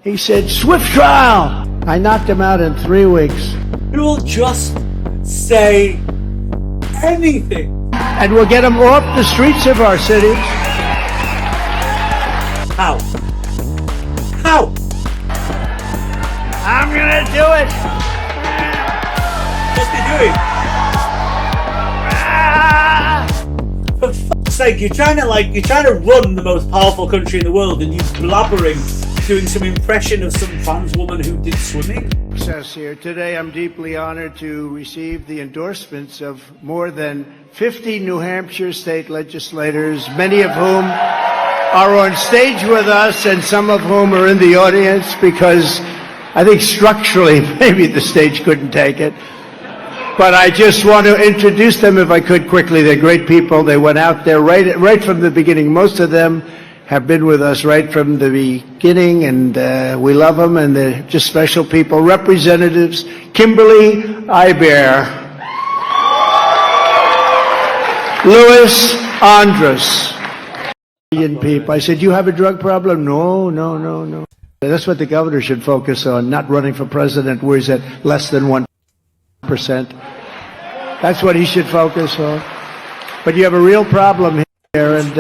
He said, swift trial. I knocked him out in 3 weeks. It will just say anything. And we'll get him off the streets of our cities. How? How? I'm gonna do it. What's he doing? For fuck's sake, you're trying to run the most powerful country in the world, and you're blabbering, doing some impression of some trans woman who did swimming. Says here today, I'm deeply honored to receive the endorsements of more than 50 New Hampshire state legislators, many of whom are on stage with us, and some of whom are in the audience because I think structurally maybe the stage couldn't take it. But I just want to introduce them, if I could, quickly. They're great people. They went out there right from the beginning. Most of them have been with us right from the beginning, and we love them, and they're just special people. Representatives Kimberly Iber, Louis Andrus. People. I said, you have a drug problem? No. That's what the governor should focus on, not running for president where he's at less than 1%. That's what he should focus on. But you have a real problem here, and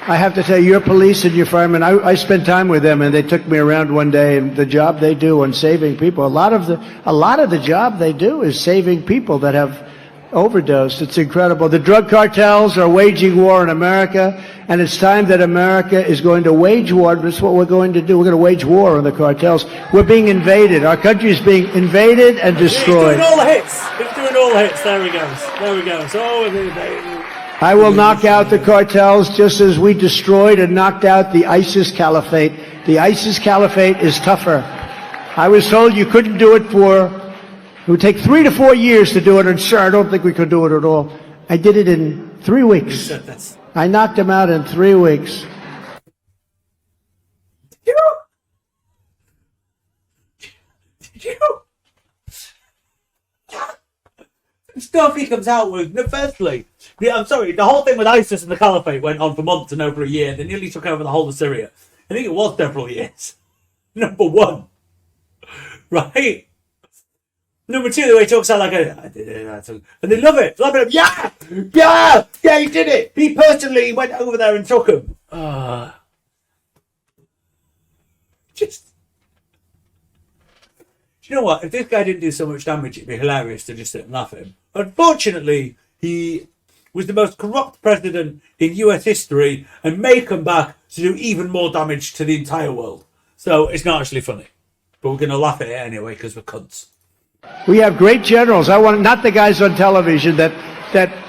I have to tell you, your police and your firemen, I spent time with them, and they took me around one day, and the job they do on saving people, a lot of the job they do is saving people that have overdosed. It's incredible. The drug cartels are waging war in America, and it's time that America is going to wage war. That's what we're going to do. We're going to wage war on the cartels. We're being invaded. Our country is being invaded and destroyed. He's doing all the hits. He's doing all the hits. There he goes. Oh, I will knock out the cartels just as we destroyed and knocked out the ISIS caliphate. The ISIS caliphate is tougher. I was told you couldn't do it it would take 3 to 4 years to do it, and sure, I don't think we could do it at all. I did it in 3 weeks. I knocked him out in 3 weeks. Did you? The stuff he comes out with, firstly, I'm sorry, the whole thing with ISIS and the caliphate went on for months and over a year. They nearly took over the whole of Syria. I think it was several years. Number one. Right? Number two, the way he talks out like I did it, and they love it. Yeah, he did it. He personally went over there and took him. Just, do you know what? If this guy didn't do so much damage, it'd be hilarious to just sit and laugh at him. Unfortunately, he was the most corrupt president in US history and may come back to do even more damage to the entire world. So it's not actually funny. But we're going to laugh at it anyway because we're cunts. We have great generals. I want not the guys on television that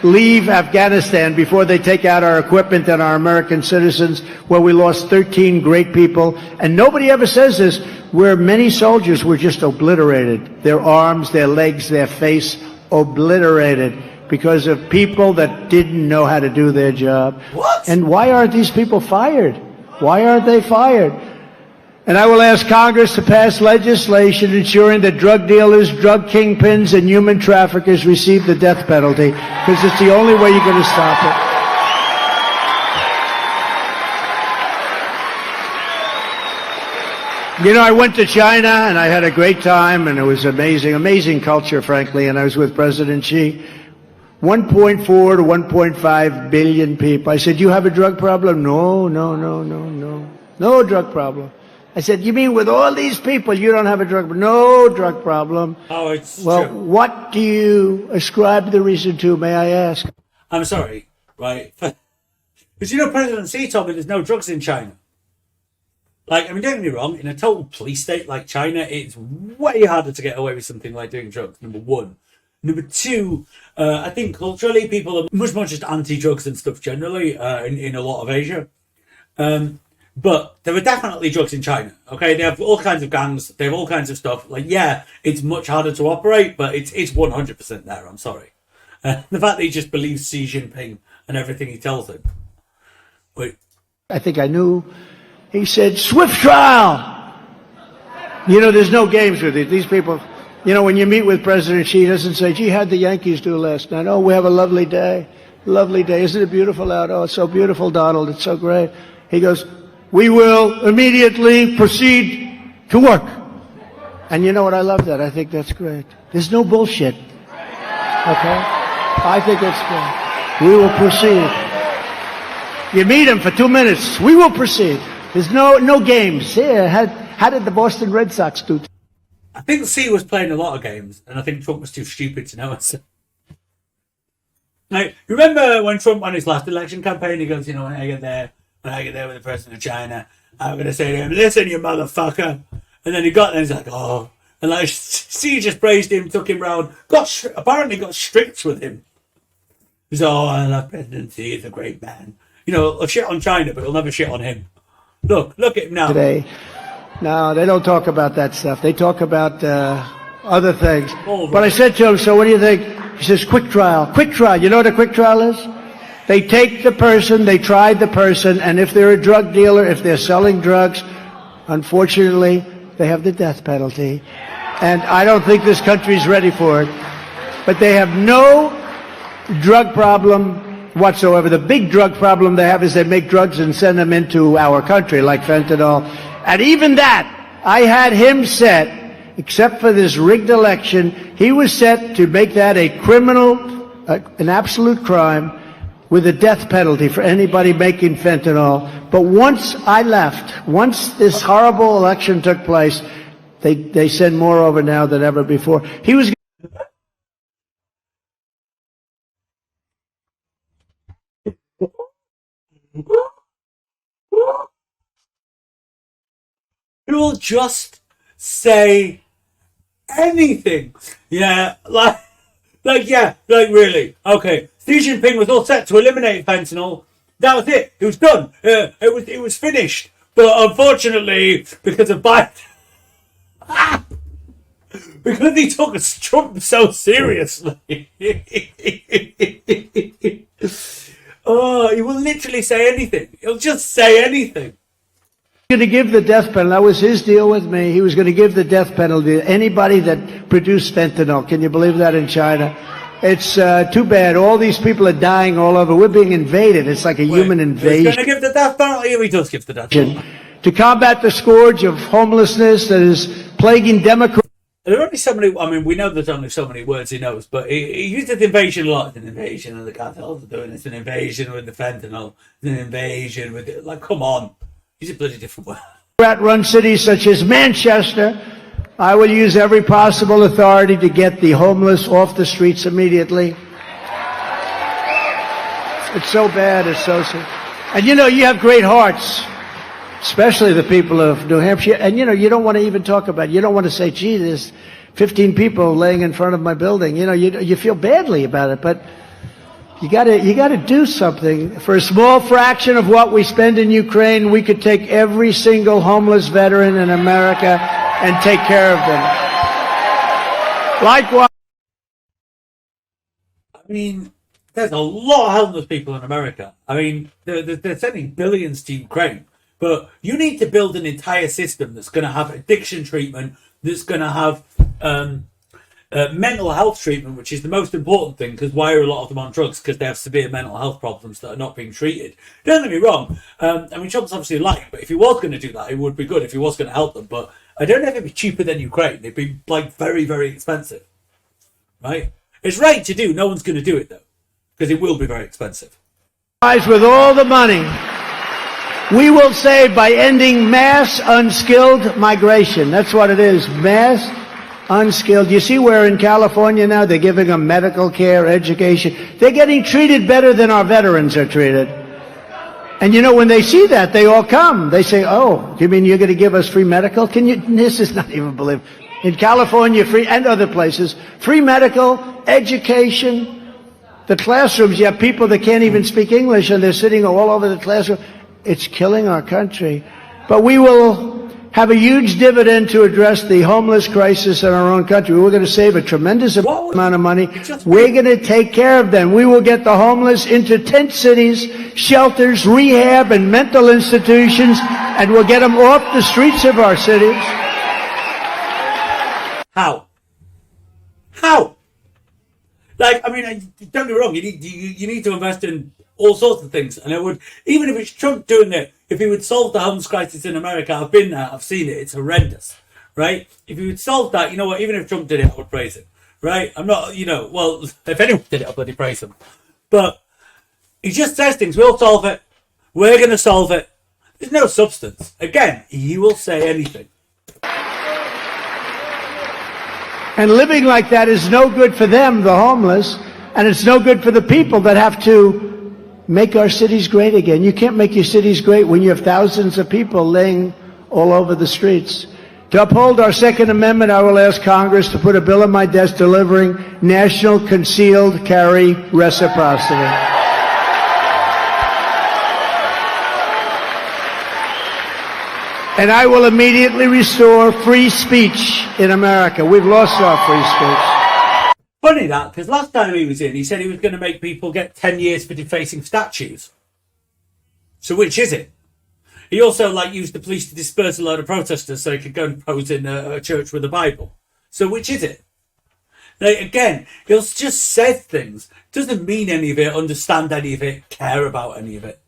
leave Afghanistan before they take out our equipment and our American citizens, where we lost 13 great people. And nobody ever says this, where many soldiers were just obliterated. Their arms, their legs, their face, obliterated because of people that didn't know how to do their job. What? And why aren't these people fired? Why aren't they fired? And I will ask Congress to pass legislation ensuring that drug dealers, drug kingpins, and human traffickers receive the death penalty, because it's the only way you're going to stop it. You know, I went to China, and I had a great time, and it was amazing culture, frankly, and I was with President Xi. 1.4 to 1.5 billion people. I said, you have a drug problem? No drug problem. I said, you mean with all these people you don't have a drug problem? No drug problem. Oh, it's well, true. What do you ascribe the reason to, may I ask? I'm sorry, right? Because you know, President Xi told me there's no drugs in China. Like, I mean, don't get me wrong, in a total police state like China, it's way harder to get away with something like doing drugs, number one. Number two, I think culturally people are much more just anti-drugs and stuff generally in a lot of Asia. But there are definitely drugs in China, okay? They have all kinds of gangs, they have all kinds of stuff. Like, yeah, it's much harder to operate, but it's 100% there, I'm sorry. The fact that he just believes Xi Xinping and everything he tells him. Wait. I think I knew. He said, swift trial! You know, there's no games with it. These people, you know, when you meet with President Xi, he doesn't say, gee, how'd the Yankees do last night? Oh, we have a lovely day. Lovely day. Isn't it beautiful out? Oh, it's so beautiful, Donald. It's so great. He goes, we will immediately proceed to work. And you know what? I love that. I think that's great. There's no bullshit. Okay? I think that's great. We will proceed. You meet him for 2 minutes. We will proceed. There's no games. Yeah, how did the Boston Red Sox do? I think Xi was playing a lot of games, and I think Trump was too stupid to know it. Like, remember when Trump on his last election campaign, he goes, you know, when I get there with the president of China, I'm going to say to him, listen, you motherfucker. And then he got there and he's like, oh. And like, Xi just praised him, took him round, apparently got strict with him. He's oh, I love President Xi, he's a great man. You know, he'll shit on China, but he'll never shit on him. Look at him now. Today. No, they don't talk about that stuff. They talk about other things. But I said to him, so what do you think? He says, quick trial. Quick trial. You know what a quick trial is? They take the person, they tried the person, and if they're a drug dealer, if they're selling drugs, unfortunately, they have the death penalty. And I don't think this country's ready for it. But they have no drug problem whatsoever. The big drug problem they have is they make drugs and send them into our country, like fentanyl. And even that, I had him set, except for this rigged election, he was set to make that a criminal, an absolute crime, with a death penalty for anybody making fentanyl. But once I left, once this horrible election took place, they send more over now than ever before. He was... He will just say anything. Yeah, like really. Okay, Xi Xinping was all set to eliminate fentanyl. That was it. It was done. It was finished. But unfortunately, because of Biden, because he took Trump so seriously, oh, he will literally say anything. He'll just say anything. Going to give the death penalty. That was his deal with me. He was going to give the death penalty to anybody that produced fentanyl. Can you believe that in China? It's too bad. All these people are dying all over. We're being invaded. It's like a human invasion. He's going to give the death penalty. He does give the death penalty. To combat the scourge of homelessness that is plaguing Democrats. There are only so many. I mean, we know there's only so many words he knows, but he uses invasion a lot. It's an invasion, and the cartels are doing it. It's an invasion with the fentanyl. It's an invasion with it. Like, come on. He's a bloody different word. Run cities such as Manchester, I will use every possible authority to get the homeless off the streets immediately. It's so bad, it's so sad. And you know, you have great hearts, especially the people of New Hampshire. And you know, you don't want to even talk about it. You don't want to say, gee, there's 15 people laying in front of my building. You know, you feel badly about it, but you gotta do something. For a small fraction of what we spend in Ukraine, we could take every single homeless veteran in America and take care of them. Likewise. I mean, there's a lot of homeless people in America. I mean, they're sending billions to Ukraine. But you need to build an entire system that's going to have addiction treatment, that's going to have mental health treatment, which is the most important thing, because why are a lot of them on drugs? Because they have severe mental health problems that are not being treated. Don't get me wrong. I mean, Trump's obviously lying, but if he was going to do that, it would be good if he was going to help them. But I don't know if it'd be cheaper than Ukraine. It'd be like very, very expensive, right? It's right to do. No one's going to do it though, because it will be very expensive. With all the money we will save by ending mass unskilled migration. That's what it is. Mass unskilled. You see where in California now they're giving them medical care, education. They're getting treated better than our veterans are treated. And you know, when they see that, they all come. They say, oh, you mean you're going to give us free medical? Can you? This is not even believable. In California, free, and other places, free medical, education. The classrooms, you have people that can't even speak English and they're sitting all over the classroom. It's killing our country. But we will have a huge dividend to address the homeless crisis in our own country. We're going to save a tremendous amount of money. We're going to take care of them. We will get the homeless into tent cities, shelters, rehab, and mental institutions, and we'll get them off the streets of our cities. How? Like, I mean, don't get me wrong. You need to invest in all sorts of things, and it would, even if it's Trump doing it, if he would solve the homeless crisis in America, I've been there, I've seen it. It's horrendous, right? If he would solve that, you know what? Even if Trump did it, I would praise him, right? I'm not, well, if anyone did it, I'd bloody praise him. But he just says things. We'll solve it. We're going to solve it. There's no substance. Again, he will say anything. And living like that is no good for them, the homeless, and it's no good for the people that have to make our cities great again. You can't make your cities great when you have thousands of people laying all over the streets. To uphold our Second Amendment, I will ask Congress to put a bill on my desk delivering national concealed carry reciprocity. And I will immediately restore free speech in America. We've lost our free speech. Funny that, because last time he was in, he said he was going to make people get 10 years for defacing statues. So which is it? He also used the police to disperse a load of protesters so he could go and pose in a church with a Bible. So which is it? Again, he'll just say things. Doesn't mean any of it, understand any of it, care about any of it.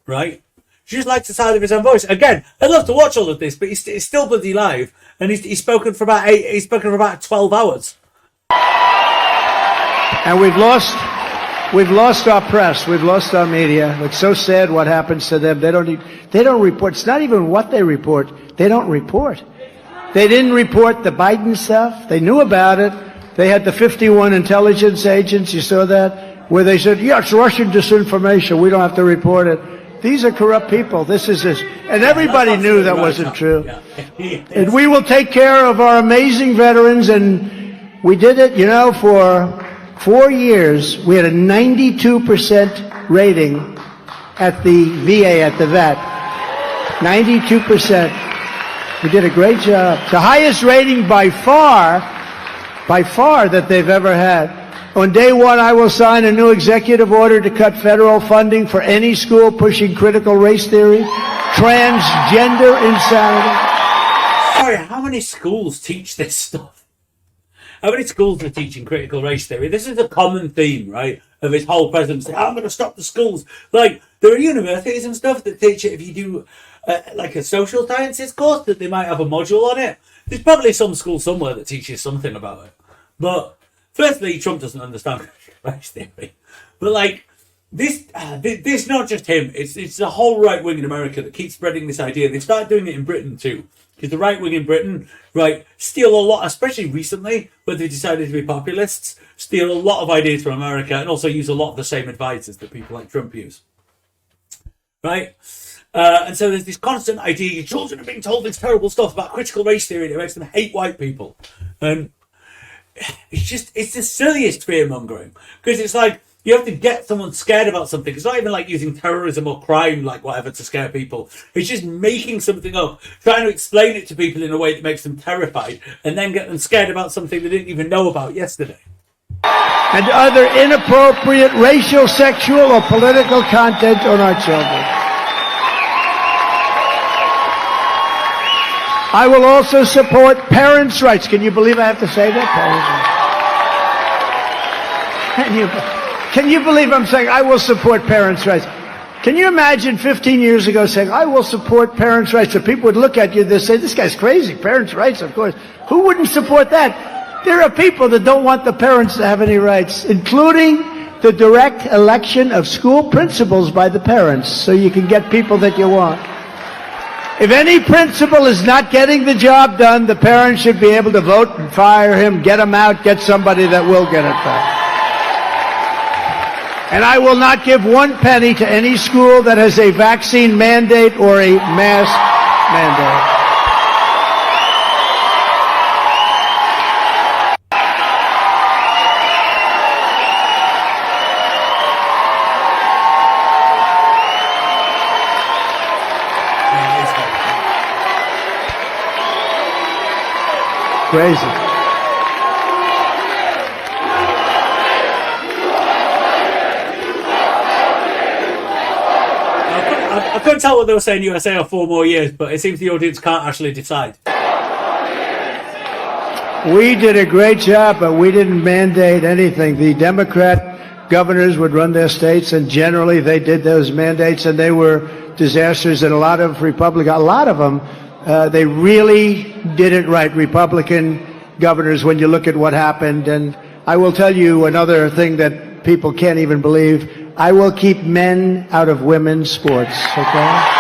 Right? He just likes the sound of his own voice. Again, I'd love to watch all of this, but he's still bloody live, and he's spoken for about 12 hours. And we've lost our press. We've lost our media. It's so sad what happens to them. They don't report. It's not even what they report. They don't report. They didn't report the Biden stuff. They knew about it. They had the 51 intelligence agents. You saw that? Where they said, yeah, it's Russian disinformation. We don't have to report it. These are corrupt people. This is this. And everybody knew that wasn't true. And we will take care of our amazing veterans. And we did it, for 4 years. We had a 92% rating at the VA, at the vet. 92%. We did a great job. The highest rating by far that they've ever had. On day one, I will sign a new executive order to cut federal funding for any school pushing critical race theory, transgender insanity. Sorry, how many schools teach this stuff? How many schools are teaching critical race theory? This is a common theme, right, of his whole presidency. I'm going to stop the schools. There are universities and stuff that teach it if you do, a social sciences course, that they might have a module on it. There's probably some school somewhere that teaches something about it. But firstly, Trump doesn't understand race theory. But this not just him. It's the whole right wing in America that keeps spreading this idea. They started doing it in Britain too, because the right wing in Britain, steal a lot, especially recently, when they decided to be populists, steal a lot of ideas from America and also use a lot of the same advisors that people like Trump use. Right? And so there's this constant idea: your children are being told this terrible stuff about critical race theory that makes them hate white people, and it's the silliest fear mongering, because it's you have to get someone scared about something. It's not even using terrorism or crime, whatever, to scare people. It's just making something up, trying to explain it to people in a way that makes them terrified, and then get them scared about something they didn't even know about yesterday. And other inappropriate racial, sexual, or political content on our children. I will also support parents' rights. Can you believe I have to say that? Parents' rights. Can you believe I'm saying I will support parents' rights? Can you imagine 15 years ago saying, I will support parents' rights? So people would look at you and say, this guy's crazy. Parents' rights, of course. Who wouldn't support that? There are people that don't want the parents to have any rights, including the direct election of school principals by the parents, so you can get people that you want. If any principal is not getting the job done, the parents should be able to vote and fire him, get him out, get somebody that will get it done. And I will not give one penny to any school that has a vaccine mandate or a mask mandate. Crazy. I couldn't tell what they were saying USA or 4 more years, but it seems the audience can't actually decide. We did a great job, but we didn't mandate anything. The Democrat governors would run their states, and generally they did those mandates, and they were disasters. And a lot of them, they really did it right. Republican governors, when you look at what happened. And I will tell you another thing that people can't even believe. I will keep men out of women's sports, okay?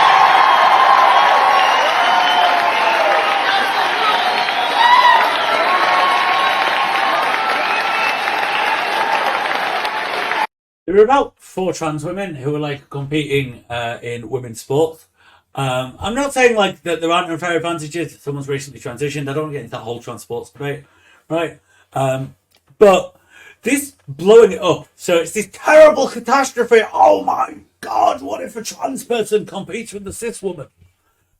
There were about 4 trans women who were like competing in women's sports. I'm not saying like that there aren't unfair advantages. Someone's recently transitioned. I don't get into that whole trans sports debate, right? But this blowing it up, so it's this terrible catastrophe. Oh my God, what if a trans person competes with a cis woman?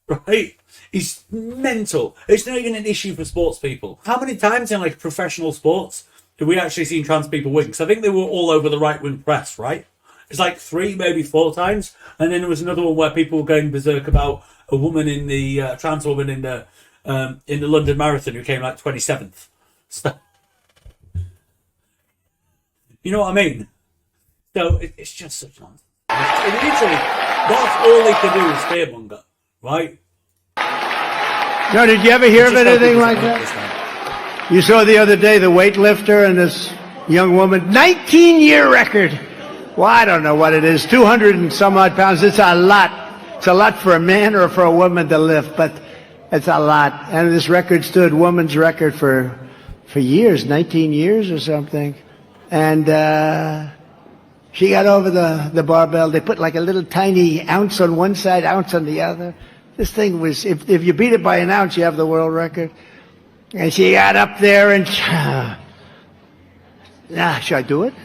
Right? It's mental. It's not even an issue for sports people. How many times in like professional sports have we actually seen trans people win? Because I think they were all over the right-wing press, right? It's like 3, maybe 4 times. And then there was another one where people were going berserk about a woman in the, trans woman in the London Marathon who came like 27th. So, you know what I mean? So it's just such nonsense. Literally, that's all they can do is fearmonger, right? No, did you ever hear of anything like that? You saw the other day the weightlifter and this young woman, 19-year record. Well, I don't know what it is, 200 and some odd pounds. It's a lot. It's a lot for a man or for a woman to lift, but it's a lot. And this record stood, woman's record for years, 19 years or something. And she got over the barbell. They put like a little tiny ounce on one side, ounce on the other. This thing was, if you beat it by an ounce, you have the world record. And she got up there and, should I do it?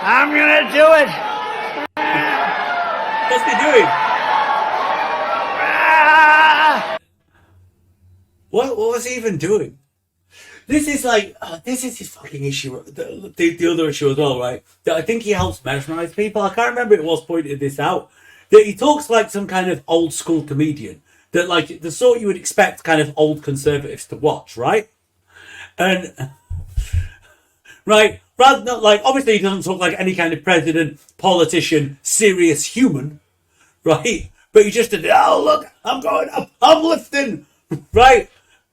I'm gonna do it. What's he doing? What was he even doing? This is like, this is his fucking issue. The other issue as well, right? That I think he helps mesmerize people. I can't remember who it was pointed this out. That he talks like some kind of old school comedian. That like the sort you would expect kind of old conservatives to watch, right? And right, rather than like obviously he doesn't talk like any kind of president, politician, serious human, right? But he just did, oh look, I'm going up, I'm lifting, right?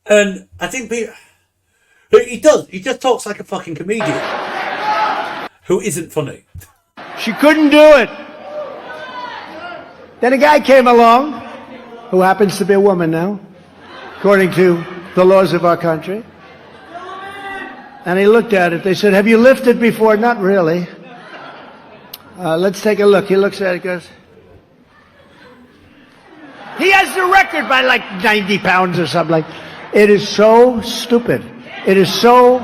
And I think he just talks like a fucking comedian who isn't funny. She couldn't do it. Then a guy came along who happens to be a woman now, according to the laws of our country. And he looked at it. They said, have you lifted before? Not really. Let's take a look. He looks at it, goes, he has the record by like 90 pounds or something like that. It is so stupid. It is so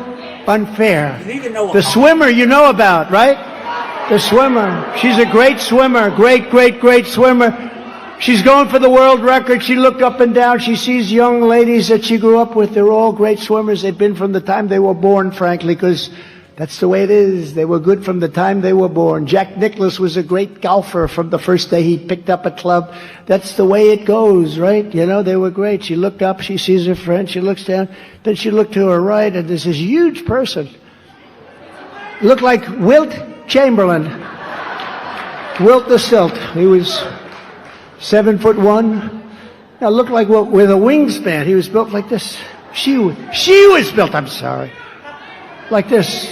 unfair. The swimmer you know about, right? The swimmer. She's a great swimmer. Great swimmer. She's going for the world record. She looked up and down. She sees young ladies that she grew up with. They're all great swimmers. They've been from the time they were born, frankly, because that's the way it is. They were good from the time they were born. Jack Nicklaus was a great golfer from the first day he picked up a club. That's the way it goes, right? You know, they were great. She looked up. She sees her friend. She looks down. Then she looked to her right, and there's this huge person. Looked like Wilt Chamberlain. Wilt the Stilt. He was 7'1". Now looked like with a wingspan. He was built like this. She was built, I'm sorry, like this.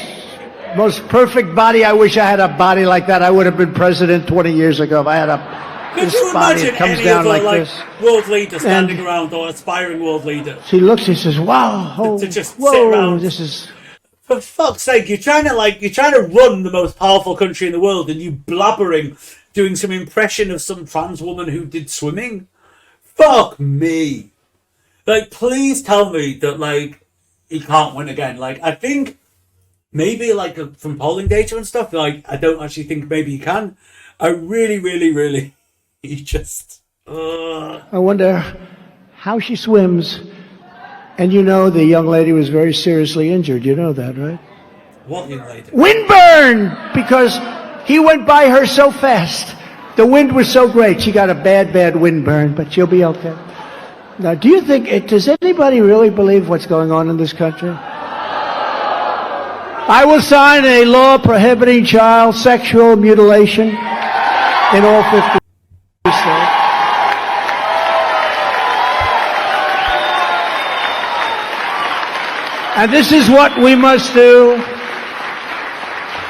Most perfect body. I wish I had a body like that. I would have been president 20 years ago if I had Could you imagine comes any down other like this. world leader standing around or aspiring world leader? She looks. She says, "Wow, oh, to just whoa, sit around. this is." For fuck's sake, you're trying to run the most powerful country in the world, and you blabbering, doing some impression of some trans woman who did swimming. Fuck me. Like, please tell me that like he can't win again. Like, I think maybe like from polling data and stuff. Like, I don't actually think maybe he can. I really, he just. I wonder how she swims. And you know the young lady was very seriously injured. You know that, right? What young lady? Windburn! Because he went by her so fast. The wind was so great. She got a bad windburn, but she'll be okay. Now, do you think, does anybody really believe what's going on in this country? I will sign a law prohibiting child sexual mutilation in all 50 states. And this is what we must do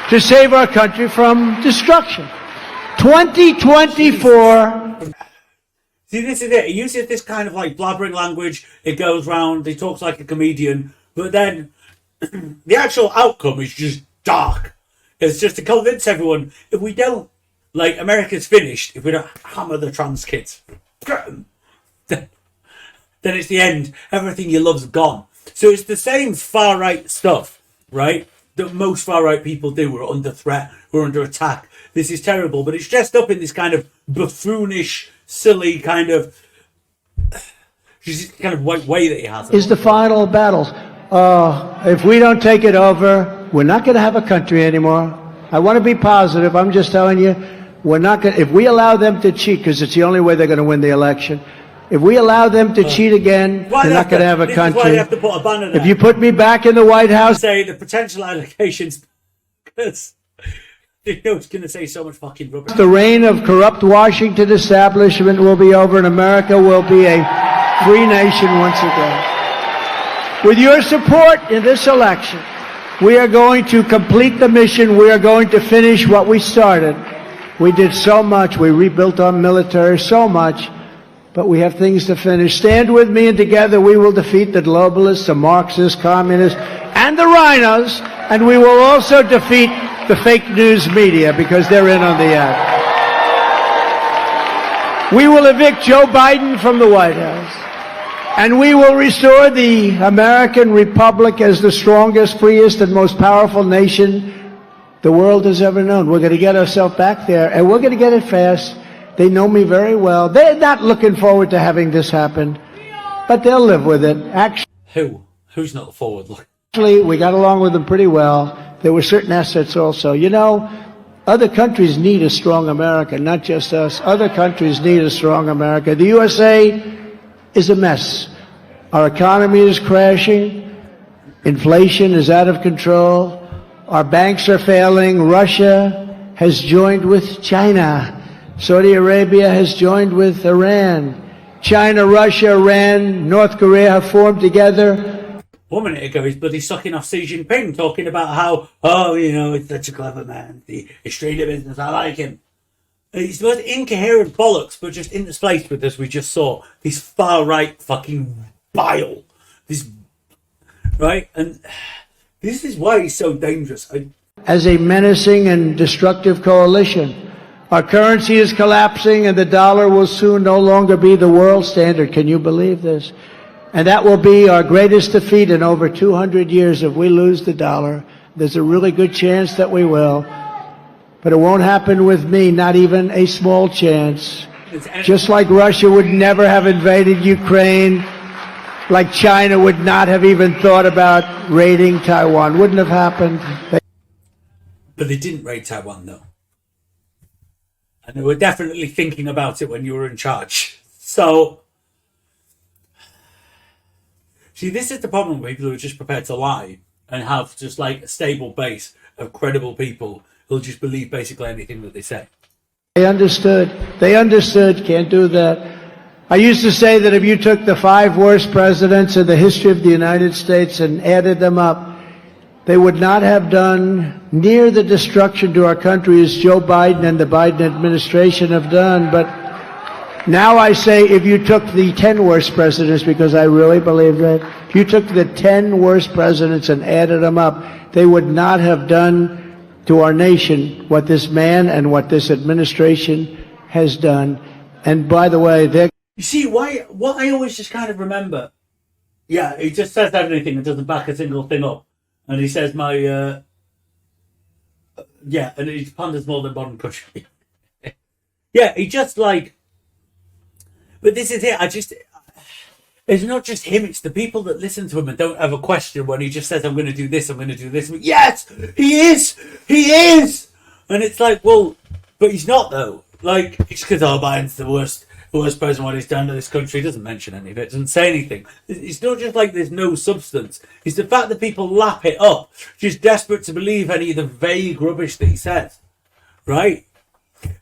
to save our country from destruction. 2024. See, this is it. He uses this kind of like blabbering language. It goes round. He talks like a comedian. But then the actual outcome is just dark. It's just to convince everyone, if we don't, like, America's finished, if we don't hammer the trans kids, then it's the end. Everything you love's gone. So it's the same far-right stuff, right, that most far-right people do. We're under threat. We're under attack. This is terrible. But it's dressed up in this kind of buffoonish, silly kind of way that he has. Is the final battles. If we don't take it over, we're not going to have a country anymore. I want to be positive. I'm just telling you, we're not going. If we allow them to cheat, because it's the only way they're going to win the election. If we allow them to cheat again, we're not going to have a country. Why they have to put a banner there. If you put me back in the White House, say the potential allegations, because you know it's going to say so much fucking rubbish. The reign of corrupt Washington establishment will be over, and America will be a free nation once again. With your support in this election, we are going to complete the mission. We are going to finish what we started. We did so much. We rebuilt our military so much. But we have things to finish. Stand with me, and together we will defeat the globalists, the Marxists, communists, and the rhinos. And we will also defeat the fake news media, because they're in on the act. We will evict Joe Biden from the White House. And we will restore the American Republic as the strongest, freest, and most powerful nation the world has ever known. We're going to get ourselves back there, and we're going to get it fast. They know me very well. They're not looking forward to having this happen, but they'll live with it. Who's not forward looking? Actually, we got along with them pretty well. There were certain assets also. You know, other countries need a strong America, not just us. Other countries need a strong America. The USA is a mess. Our economy is crashing. Inflation is out of control. Our banks are failing. Russia has joined with China. Saudi Arabia has joined with Iran. China, Russia, Iran, North Korea have formed together. 1 minute ago, he's bloody sucking off Xi Xinping, talking about how, oh, you know, it's such a clever man. He's straight to business. I like him. He's the most incoherent bollocks, but just in this place with us, we just saw this far-right fucking bile. This, right? And this is why he's so dangerous. As a menacing and destructive coalition. Our currency is collapsing, and the dollar will soon no longer be the world standard. Can you believe this? And that will be our greatest defeat in over 200 years if we lose the dollar. There's a really good chance that we will. But it won't happen with me, not even a small chance. Just like Russia would never have invaded Ukraine, like China would not have even thought about raiding Taiwan. Wouldn't have happened. But they didn't raid Taiwan, though. And they were definitely thinking about it when you were in charge. So, see, this is the problem with people who are just prepared to lie and have just like a stable base of credible people who'll just believe basically anything that they say. They understood. Can't do that. I used to say that if you took the 5 worst presidents in the history of the United States and added them up, they would not have done near the destruction to our country as Joe Biden and the Biden administration have done. But now I say, if you took the 10 worst presidents, because I really believe that, if you took the 10 worst presidents and added them up, they would not have done to our nation what this man and what this administration has done. And by the way, you see, what I always just kind of remember, yeah, he just says everything and doesn't back a single thing up. And he says and he ponders more than modern country. Yeah, he just like, but this is it. It's not just him, it's the people that listen to him and don't have a question when he just says, I'm going to do this, I'm going to do this. Yes, he is! And it's like, well, but he's not though. Like, it's because Biden's the worst worst president, what he's done to this country. He doesn't mention any of it, doesn't say anything. It's not just like there's no substance. It's the fact that people lap it up, just desperate to believe any of the vague rubbish that he says. Right?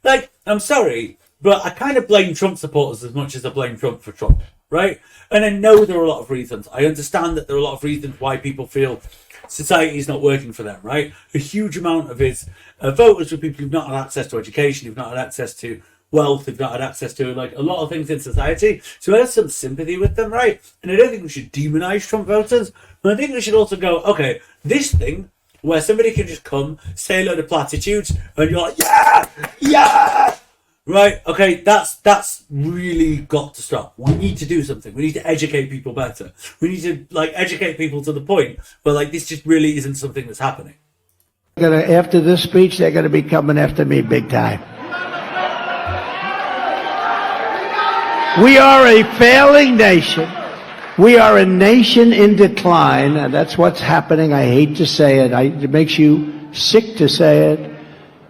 Like, I'm sorry, but I kind of blame Trump supporters as much as I blame Trump for Trump. Right? And I know there are a lot of reasons. I understand that there are a lot of reasons why people feel society is not working for them, right? A huge amount of his voters were people who've not had access to education, who've not had access to wealth, who've not had access to like a lot of things in society. So I have some sympathy with them, right? And I don't think we should demonize Trump voters, but I think we should also go, okay, this thing where somebody can just come, say a load of platitudes, and you're like, yeah, yeah, right? Okay, that's really got to stop. We need to do something. We need to educate people better. We need to like educate people to the point where like this just really isn't something that's happening. After this speech, they're going to be coming after me big time. We are a failing nation. We are a nation in decline, and that's what's happening. I hate to say it. It makes you sick to say it.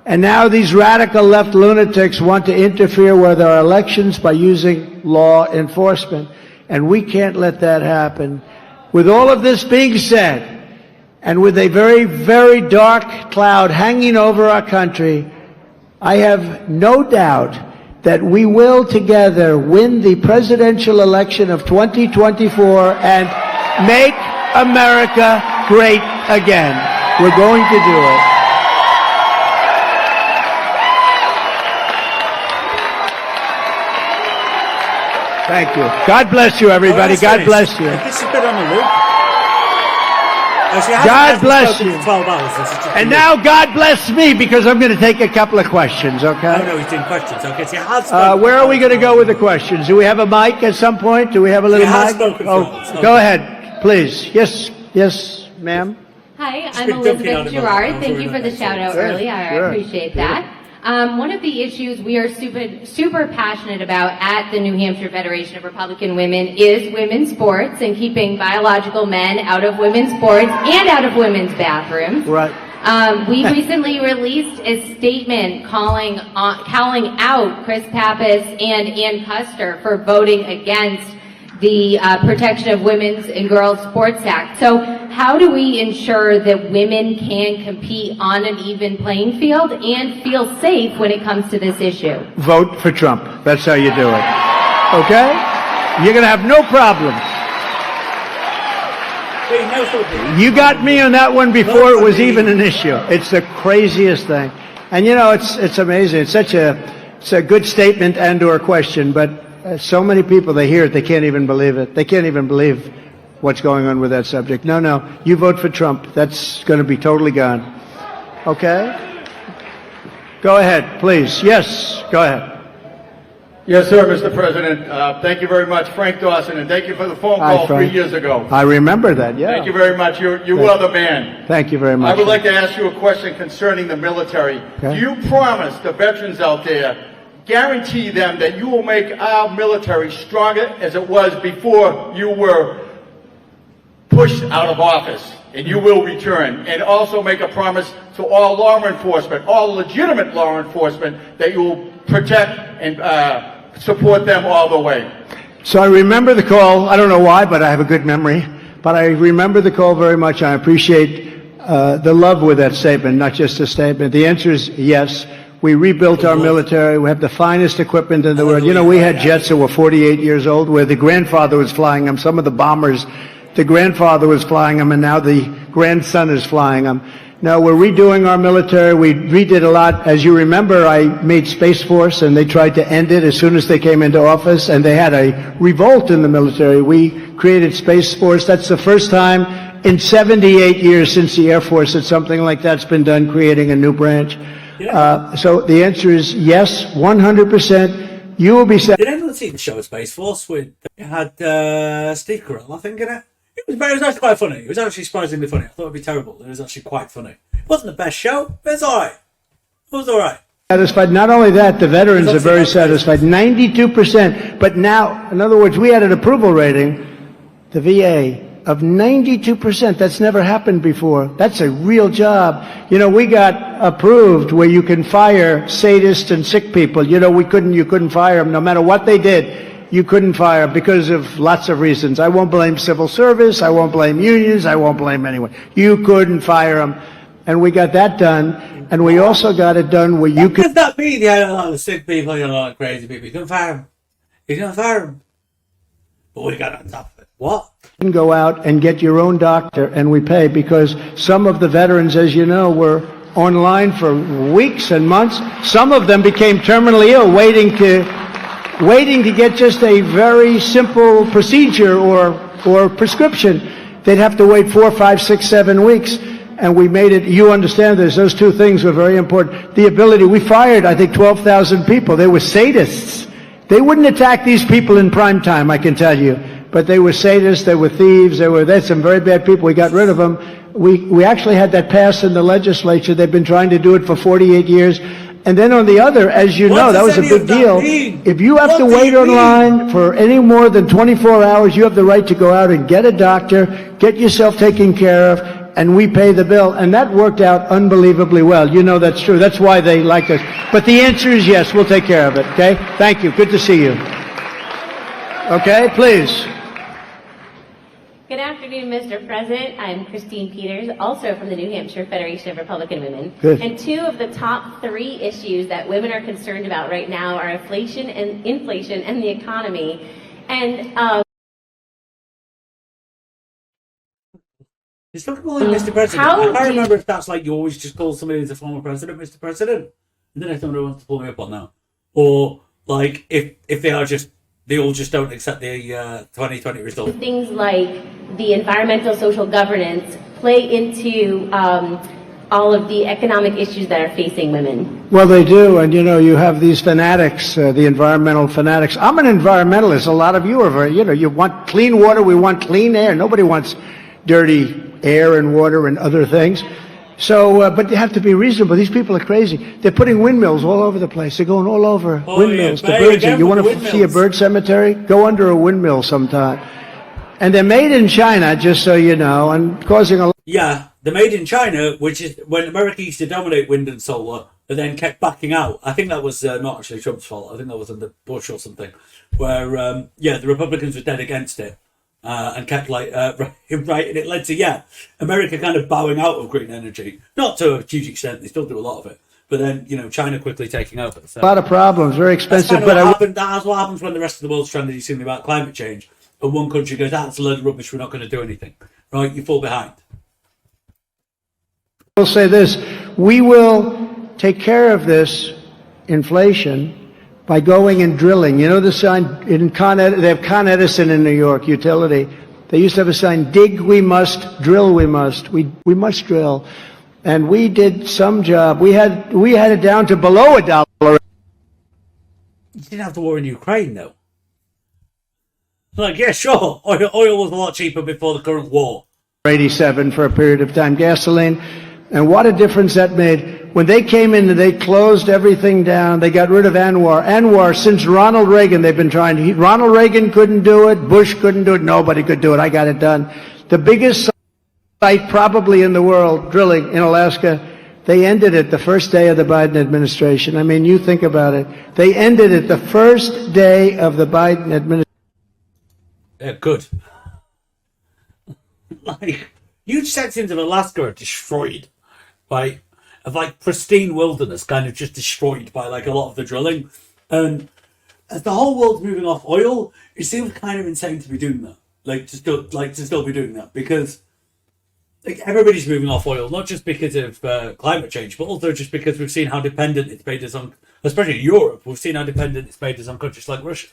And now these radical left lunatics want to interfere with our elections by using law enforcement. And we can't let that happen. With all of this being said, and with a very, very dark cloud hanging over our country, I have no doubt that we will together win the presidential election of 2024 and make America great again. We're going to do it. Thank you. God bless you, everybody. God bless you. This has been on the loop. God bless you. 12 hours. And now God bless me, because I'm going to take a couple of questions, okay? Oh, no, he's doing questions. Okay, so he has spoken. Where are we going to go with the questions? Do we have a mic at some point? Do we have a little mic? Go ahead, please. Yes, ma'am. Hi, I'm Elizabeth Gerard. Thank you for the shout out early. I appreciate that. One of the issues we are super passionate about at the New Hampshire Federation of Republican Women is women's sports and keeping biological men out of women's sports and out of women's bathrooms. Right. We recently released a statement calling out Chris Pappas and Ann Custer for voting against the Protection of Women's and Girls Sports Act. So how do we ensure that women can compete on an even playing field and feel safe when it comes to this issue? Vote for Trump. That's how you do it. Okay? You're going to have no problem. You got me on that one before it was even an issue. It's the craziest thing. And you know, it's amazing. It's a good statement and or question, but so many people, they hear it, they can't even believe it. They can't even believe what's going on with that subject. No, you vote for Trump. That's going to be totally gone. Okay? Go ahead, please. Yes, go ahead. Yes, sir, Mr. President. Thank you very much, Frank Dawson, and thank you for the phone call 3 years ago. I remember that, yeah. Thank you very much. You are the man. Thank you very much. I would like to ask you a question concerning the military. Okay. Do you promise the veterans out there, guarantee them that you will make our military stronger as it was before you were pushed out of office, and you will return, and also make a promise to all law enforcement, all legitimate law enforcement, that you will protect and support them all the way? So I remember the call. I don't know why, but I have a good memory. But I remember the call very much. I appreciate the love with that statement, not just a statement. The answer is yes. We rebuilt our military. We have the finest equipment in the world. You know, we had jets that were 48 years old, where the grandfather was flying them. Some of the bombers, the grandfather was flying them, and now the grandson is flying them. Now, we're redoing our military. We redid a lot. As you remember, I made Space Force, and they tried to end it as soon as they came into office, and they had a revolt in the military. We created Space Force. That's the first time in 78 years since the Air Force that something like that's been done, creating a new branch. So the answer is yes, 100%. You will be set. Did anyone see the show Space Force? It had Steve Carell, I think, in it. It was actually quite funny. It was actually surprisingly funny. I thought it'd be terrible. It was actually quite funny. It wasn't the best show, but it's alright. It was alright. Satisfied. Not only that, the veterans are very satisfied. 92%. But now, in other words, we had an approval rating. The VA of 92%. That's never happened before. That's a real job. You know, we got approved where you can fire sadists and sick people. You know, you couldn't fire them no matter what they did. You couldn't fire because of lots of reasons. I won't blame civil service. I won't blame unions. I won't blame anyone. You couldn't fire them. And we got that done. And we also got it done where you could. Does that mean the sick people, you know, crazy people? You can fire them. You can fire them. But we got on top of it. What? You can go out and get your own doctor, and we pay, because some of the veterans, as you know, were online for weeks and months. Some of them became terminally ill, waiting to get just a very simple procedure or prescription. They'd have to wait 4, 5, 6, 7 weeks. And we made it, you understand this, those two things were very important. The ability, we fired, I think, 12,000 people. They were sadists. They wouldn't attack these people in prime time, I can tell you. But they were sadists, they were thieves, they had some very bad people. We got rid of them. We actually had that passed in the legislature. They've been trying to do it for 48 years. And then on the other, as you know, that was a big deal. If you have to wait online for any more than 24 hours, you have the right to go out and get a doctor, get yourself taken care of, and we pay the bill. And that worked out unbelievably well. You know that's true. That's why they like us. But the answer is yes, we'll take care of it, okay? Thank you. Good to see you. Okay, please. Good afternoon, Mr. President. I'm Christine Peters, also from the New Hampshire Federation of Republican Women. Good. And two of the top 3 issues that women are concerned about right now are inflation and the economy. And It's not calling Mr. President. I can't remember if that's like you always just call somebody who's a former president Mr. President. And then if somebody wants to pull me up on that. Or like if they all just don't accept the 2020 results. things like the environmental social governance play into all of the economic issues that are facing women. Well, they do, and you know, you have these fanatics, the environmental fanatics. I'm an environmentalist. A lot of you are very, you know, you want clean water, we want clean air. Nobody wants dirty air and water and other things. So, but you have to be reasonable. These people are crazy. They're putting windmills all over the place. They're going all over. Windmills. Yeah, the birds. You want to see a bird cemetery? Go under a windmill sometime. And they're made in China, just so you know, and causing a lot. Yeah, they're made in China, which is when America used to dominate wind and solar, but then kept backing out. I think that was not actually Trump's fault. I think that was under Bush or something, where the Republicans were dead against it. And kept right, and it led to America kind of bowing out of green energy, not to a huge extent. They still do a lot of it, but then China quickly taking over. So, A lot of problems, very expensive. That's what happens when the rest of the world's trying to do something about climate change, and one country goes, "That's a load of rubbish. We're not going to do anything." Right? You fall behind. I'll say this: we will take care of this inflation by going and drilling. You know the sign in they have Con Edison in New York, utility. They used to have a sign, dig we must, drill we must. We must drill. And we did some job. We had it down to below $1. You didn't have the war in Ukraine, though. Like, yeah, sure. Oil was a lot cheaper before the current war. 87 for a period of time, gasoline. And what a difference that made. When they came in, they closed everything down. They got rid of Anwar. Anwar, since Ronald Reagan, they've been trying to. Ronald Reagan couldn't do it. Bush couldn't do it. Nobody could do it. I got it done. The biggest site probably in the world, drilling in Alaska, they ended it the first day of the Biden administration. I mean, you think about it. They ended it the first day of the Biden administration. Yeah, good. Like, huge sections of Alaska are destroyed, right? Of like pristine wilderness, kind of just destroyed by like a lot of the drilling. And as the whole world's moving off oil, it seems kind of insane to be doing that. To still be doing that, because like everybody's moving off oil, not just because of climate change, but also just because we've seen how dependent it's made us on, especially Europe. We've seen how dependent it's made us on countries like Russia.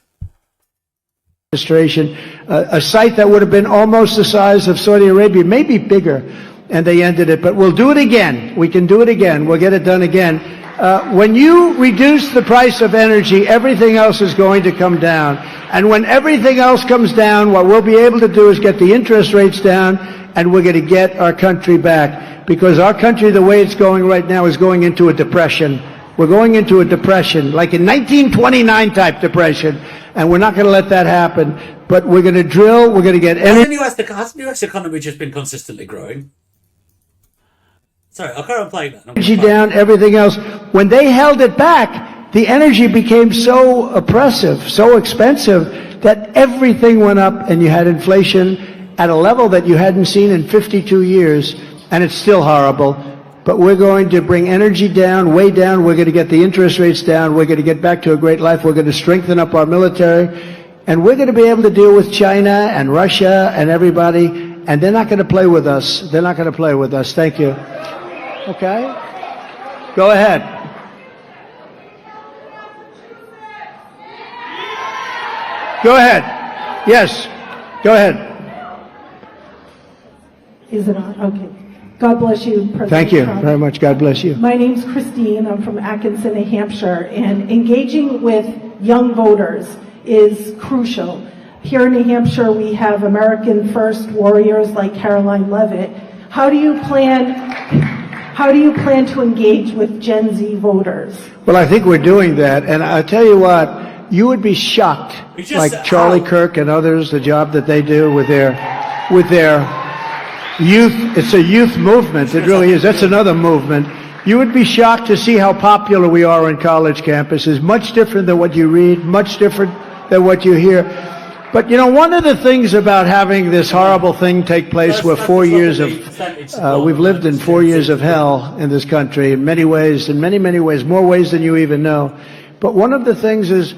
Administration, a site that would have been almost the size of Saudi Arabia, maybe bigger. And they ended it, but we'll do it again. We can do it again. We'll get it done again. When you reduce the price of energy, everything else is going to come down. And when everything else comes down, what we'll be able to do is get the interest rates down, and we're going to get our country back. Because our country, the way it's going right now, is going into a depression. We're going into a depression, like a 1929 type depression. and we're not going to let that happen. But we're going to drill, we're going to get Hasn't energy. the US economy just been consistently growing? Sorry, I'll carry on playing that. Energy down, everything else. When they held it back, the energy became so oppressive, so expensive, that everything went up and you had inflation at a level that you hadn't seen in 52 years, and it's still horrible. But we're going to bring energy down, way down. We're going to get the interest rates down. We're going to get back to a great life. We're going to strengthen up our military. And we're going to be able to deal with China and Russia and everybody. And they're not going to play with us. They're not going to play with us. Thank you. Okay? Go ahead. Go ahead. Yes. Go ahead. Is it on? Okay. God bless you, President Thank you Trump. very much. God bless you. My name's Christine. I'm from Atkinson, New Hampshire, and engaging with young voters is crucial. Here in New Hampshire, we have American First warriors like Caroline Levitt. How do you plan to engage with Gen Z voters? Well, I think we're doing that, and I'll tell you what, you would be shocked, like Charlie Kirk and others, the job that they do with their youth. It's a youth movement. It really is. That's another movement. You would be shocked to see how popular we are on college campuses. Much different than what you read, much different than what you hear. But, you know, one of the things about having this horrible thing take place where 4 years of, we've lived in 4 years of hell in this country in many ways, more ways than you even know. But one of the things is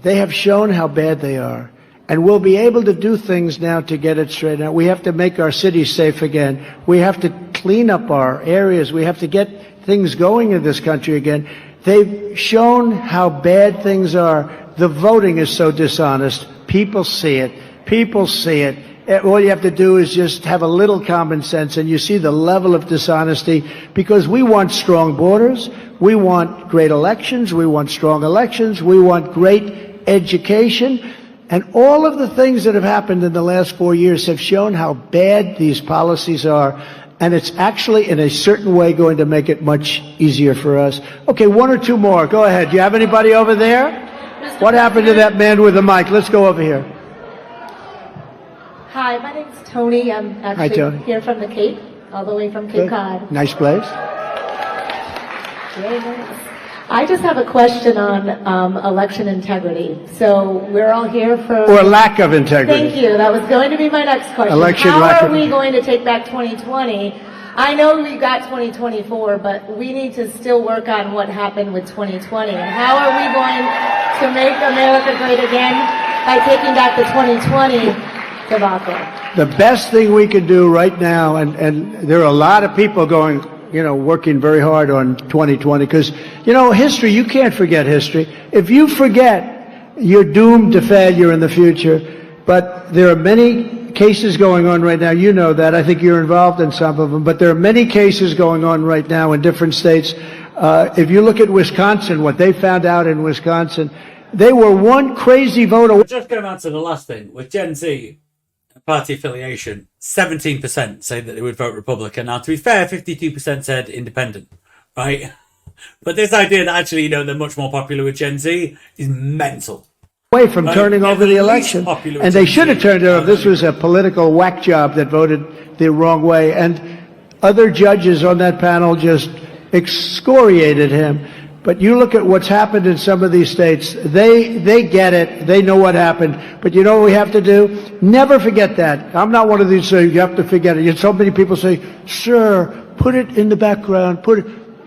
they have shown how bad they are. And we'll be able to do things now to get it straightened out. We have to make our cities safe again. We have to clean up our areas. We have to get things going in this country again. They've shown how bad things are. The voting is so dishonest. People see it. People see it. All you have to do is just have a little common sense, and you see the level of dishonesty, because we want strong borders. We want great elections. We want strong elections. We want great education. And all of the things that have happened in the last 4 years have shown how bad these policies are. And it's actually, in a certain way, going to make it much easier for us. Okay, one or two more. Go ahead. Do you have anybody over there? What happened to that man with the mic? Let's go over here. Hi, my name's Tony. I'm actually Tony. here from the Cape, all the way from Cape Cod. Nice place. Very nice. I just have a question on election integrity. So we're all here for... Or lack of integrity. Thank you. That was going to be my next question. How are we going to take back 2020? I know we got 2024, but we need to still work on what happened with 2020. And how are we going to make America great again by taking back the 2020 debacle? The best thing we can do right now, and there are a lot of people going, you know, working very hard on 2020, because, you know, history, you can't forget history. If you forget, you're doomed to failure in the future. But there are many cases going on right now. You know that. I think you're involved in some of them. But there are many cases going on right now in different states. If you look at Wisconsin, what they found out in Wisconsin, they were one crazy voter. Just going on to the last thing, with Gen Z party affiliation, 17% say that they would vote Republican. Now, to be fair, 52% said independent, right? But this idea that actually, you know, they're much more popular with Gen Z is mental. Away from turning over the election. And they should have turned it over. This was a political whack job that voted the wrong way. And other judges on that panel just excoriated him. But you look at what's happened in some of these states, they get it, they know what happened. But you know what we have to do? Never forget that. I'm not one of these saying you have to forget it. Yet so many people say, sir, put it in the background, put it.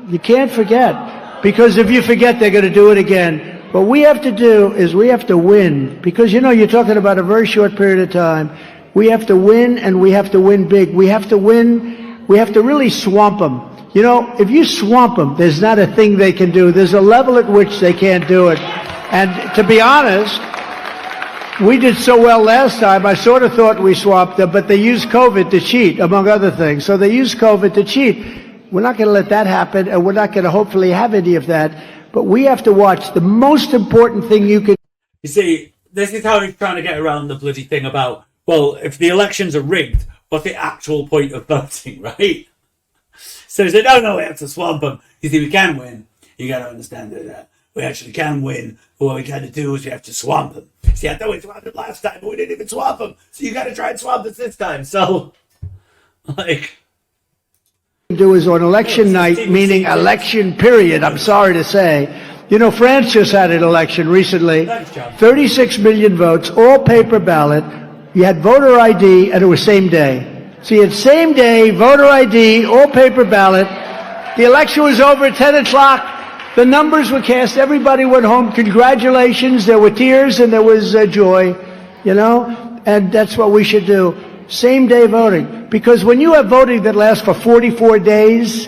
You can't forget. Because if you forget, they're going to do it again. What we have to do is we have to win. Because, you know, you're talking about a very short period of time. We have to win, and we have to win big. We have to win. We have to really swamp them. You know, if you swamp them, there's not a thing they can do. There's a level at which they can't do it. And to be honest, we did so well last time, I sort of thought we swamped them, but they used COVID to cheat, among other things. So they used COVID to cheat. We're not going to let that happen, and we're not going to hopefully have any of that. But we have to watch. The most important thing you can... You see, this is how he's trying to get around the bloody thing about, well, if the elections are rigged, what's the actual point of voting, right? So he said, no, we have to swamp them. You see, we can win. You got to understand that. we actually can win. But what we got to do is we have to swamp them. See, I thought we swamped them last time, but we didn't even swamp them. So you got to try and swamp us this time. So, like... do is on election night, meaning election period, I'm sorry to say. You know, France just had an election recently. 36 million votes, all paper ballot. You had voter ID, and it was same day. So you had same day, voter ID, all paper ballot. The election was over at 10 o'clock. The numbers were cast. Everybody went home. Congratulations. There were tears and there was joy, you know, and that's what we should do. Same day voting. Because when you have voting that lasts for 44 days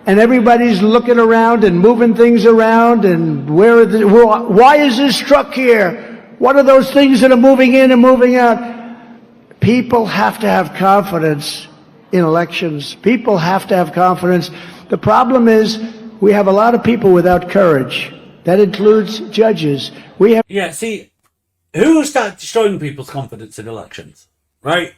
and everybody's looking around and moving things around and why is this truck here? What are those things that are moving in and moving out? People have to have confidence in elections. People have to have confidence. The problem is we have a lot of people without courage. That includes judges. Yeah, see, who started destroying people's confidence in elections, right?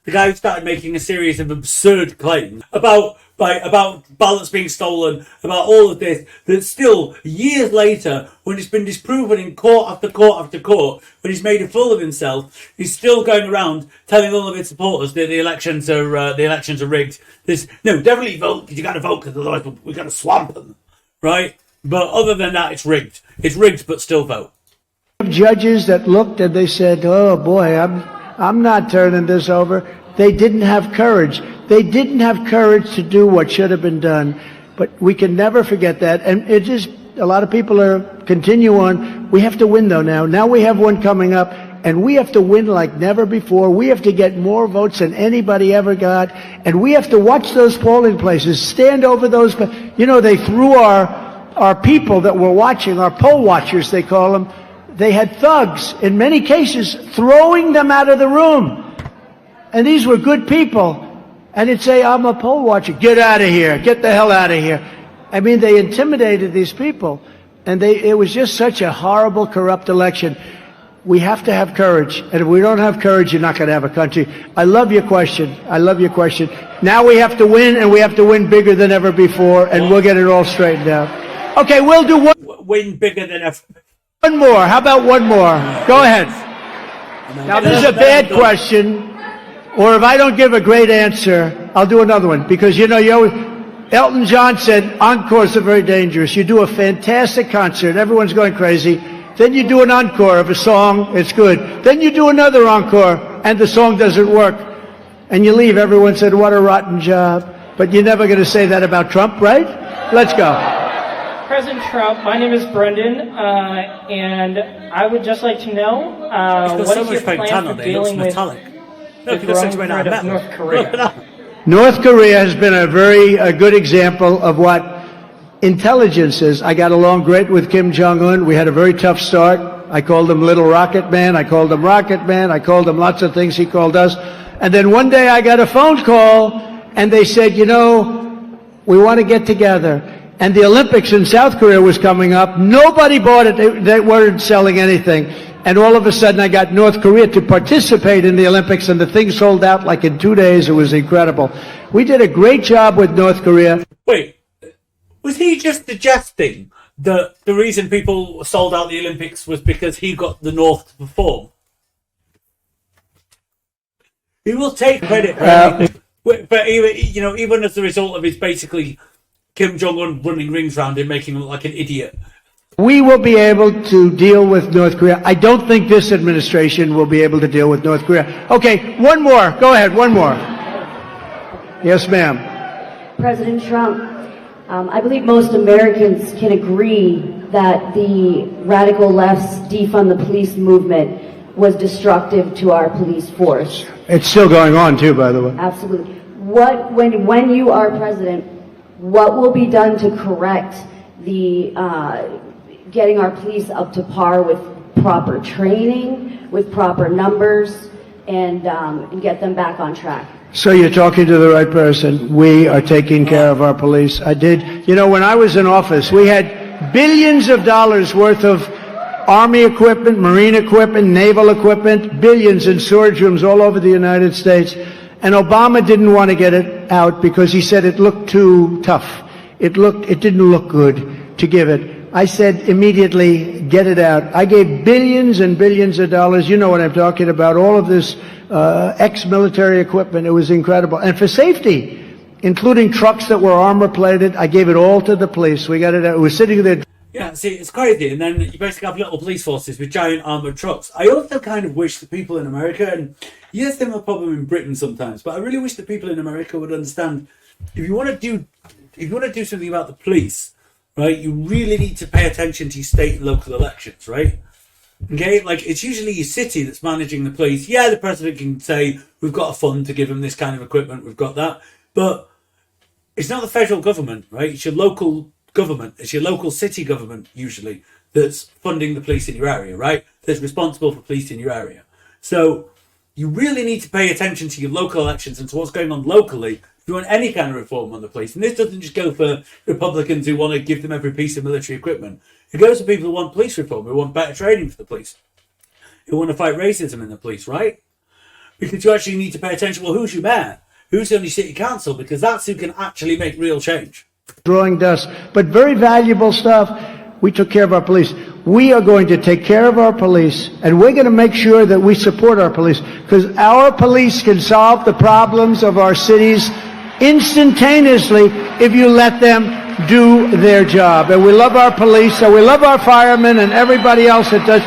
The guy who started making a series of absurd claims about ballots being stolen, about all of this, that still, years later, when it's been disproven in court after court after court, when he's made a fool of himself, he's still going around telling all of his supporters that the elections are rigged. No, definitely vote, because you got to vote, because otherwise we've got to swamp them, right? But other than that, it's rigged. It's rigged, but still vote. Judges that looked and they said, oh boy, I'm not turning this over. They didn't have courage. They didn't have courage to do what should have been done. But we can never forget that. And it just, a lot of people continue on. We have to win though now. Now we have one coming up and we have to win like never before. We have to get more votes than anybody ever got. And we have to watch those polling places, stand over those. You know, they threw our people that were watching, our poll watchers, they call them. They had thugs, in many cases, throwing them out of the room. And these were good people. And they'd say, I'm a poll watcher. Get out of here. Get the hell out of here. I mean, they intimidated these people. And it was just such a horrible, corrupt election. We have to have courage. And if we don't have courage, you're not going to have a country. I love your question. I love your question. Now we have to win, and we have to win bigger than ever before, and we'll get it all straightened out. Okay, we'll do one. Win bigger than ever. One more. How about one more? Go ahead. Now, this is a bad question. Or if I don't give a great answer, I'll do another one. Because, you know, Elton John said, encores are very dangerous. You do a fantastic concert, everyone's going crazy. Then you do an encore of a song, it's good. Then you do another encore, and the song doesn't work. And you leave, everyone said, what a rotten job. But you're never going to say that about Trump, right? Let's go. President Trump, my name is Brendan, and I would just like to know, what is your plan for dealing with the growing threat of North Korea? North Korea has been a very good example of what intelligence is. I got along great with Kim Jong-un. We had a very tough start. I called him Little Rocket Man. I called him Rocket Man. I called him lots of things he called us. And then one day I got a phone call, and they said, you know, we want to get together. And the Olympics in South Korea was coming up. Nobody bought it. They weren't selling anything. And all of a sudden, I got North Korea to participate in the Olympics, and the thing sold out like in 2 days. It was incredible. We did a great job with North Korea. Wait, was he just suggesting that the reason people sold out the Olympics was because he got the North to perform? He will take credit for anything. But even as a result of his basically Kim Jong-un running rings around him, making him look like an idiot. We will be able to deal with North Korea. I don't think this administration will be able to deal with North Korea. Okay, one more. Go ahead, one more. Yes, ma'am. President Trump, I believe most Americans can agree that the radical left's defund the police movement was destructive to our police force. It's still going on too, by the way. Absolutely. When you are president, what will be done to correct the getting our police up to par with proper training, with proper numbers, and get them back on track? So you're talking to the right person. We are taking care of our police. I did. You know, when I was in office, we had billions of dollars worth of Army equipment, Marine equipment, naval equipment, billions in storage rooms all over the United States. And Obama didn't want to get it out because he said it looked too tough. It didn't look good to give it. I said immediately, get it out. I gave billions and billions of dollars. You know what I'm talking about. All of this ex-military equipment. It was incredible. And for safety, including trucks that were armor-plated, I gave it all to the police. We got it out. It was sitting there. Yeah, see, it's crazy. And then you basically have little police forces with giant armoured trucks. I also kind of wish the people in America, and yes, they have a problem in Britain sometimes, but I really wish the people in America would understand, if you want to do something about the police, right, you really need to pay attention to your state and local elections, right? Okay, like, it's usually your city that's managing the police. Yeah, the president can say, we've got a fund to give them this kind of equipment, we've got that, but it's not the federal government, right? It's your local government, it's your local city government usually that's funding the police in your area, right? That's responsible for police in your area. So you really need to pay attention to your local elections and to what's going on locally if you want any kind of reform on the police. And this doesn't just go for Republicans who want to give them every piece of military equipment. It goes for people who want police reform, who want better training for the police, who want to fight racism in the police, right? Because you actually need to pay attention, well, who's your mayor? Who's on your city council? Because that's who can actually make real change. Drawing dust, but very valuable stuff. We took care of our police. We are going to take care of our police, and we're going to make sure that we support our police, because our police can solve the problems of our cities instantaneously if you let them do their job. And we love our police, and we love our firemen and everybody else that does,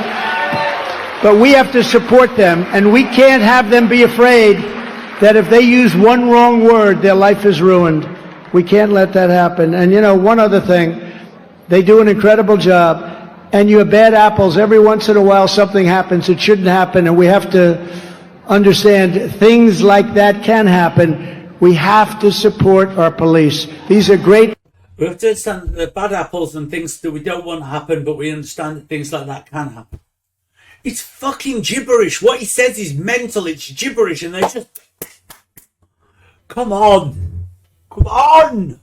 but we have to support them, and we can't have them be afraid that if they use one wrong word, their life is ruined. We can't let that happen. And you know, one other thing, they do an incredible job, and you have bad apples. Every once in a while something happens. It shouldn't happen, and we have to understand things like that can happen. We have to support our police. These are great. We have to understand the bad apples and things that we don't want to happen, but we understand that things like that can happen. It's fucking gibberish. What he says is mental. It's gibberish, and they just... Come on. Come on!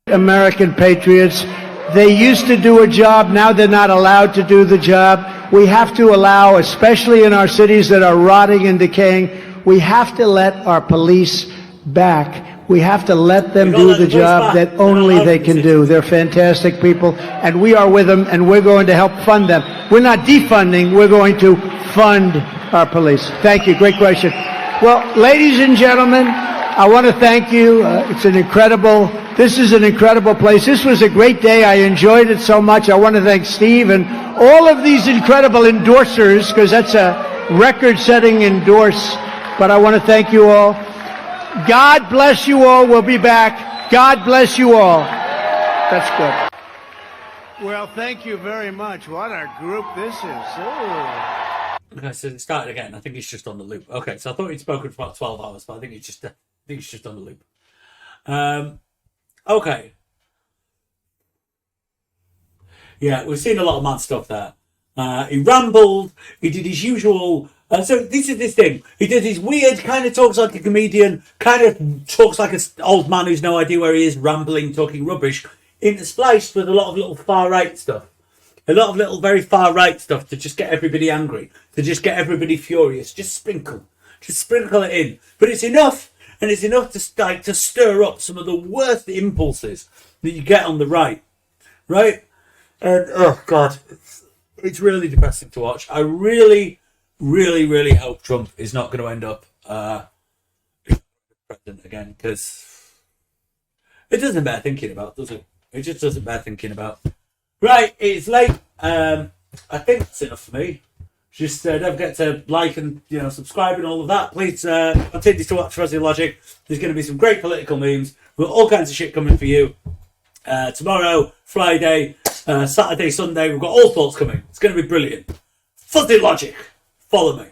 American patriots, they used to do a job, now they're not allowed to do the job. We have to allow, especially in our cities that are rotting and decaying, we have to let our police back. We have to let them do the job that only they can do. They're fantastic people, and we are with them, and we're going to help fund them. We're not defunding, we're going to fund our police. Thank you, great question. Well, ladies and gentlemen, I want to thank you. This is an incredible place. This was a great day. I enjoyed it so much. I want to thank Steve and all of these incredible endorsers, because that's a record-setting endorse. But I want to thank you all. God bless you all. We'll be back. God bless you all. That's good. Well, thank you very much. What a group this is. Ooh. Okay, so it started again. I think it's just on the loop. Okay, so I thought he'd spoken for about 12 hours, but I think it's just on the loop. Okay. Yeah, we've seen a lot of mad stuff there. He rambled. He did his usual... so this is this thing. He did his weird, kind of talks like a comedian, kind of talks like an old man who's no idea where he is, rambling, talking rubbish, interspliced with a lot of little far-right stuff. A lot of little very far-right stuff to just get everybody angry, to just get everybody furious. Just sprinkle it in. But it's enough, and it's enough to stir up some of the worst impulses that you get on the right. Right? And, oh, God, it's really depressing to watch. I really, really, really hope Trump is not going to end up president again, because it doesn't bear thinking about, does it? It just doesn't bear thinking about. Right, it's late. I think that's enough for me. Just don't forget to like and subscribe and all of that. Please continue to watch Fuzzy Logic. There's going to be some great political memes with all kinds of shit coming for you. Tomorrow, Friday, Saturday, Sunday, we've got all sorts coming. It's going to be brilliant. Fuzzy Logic. Follow me.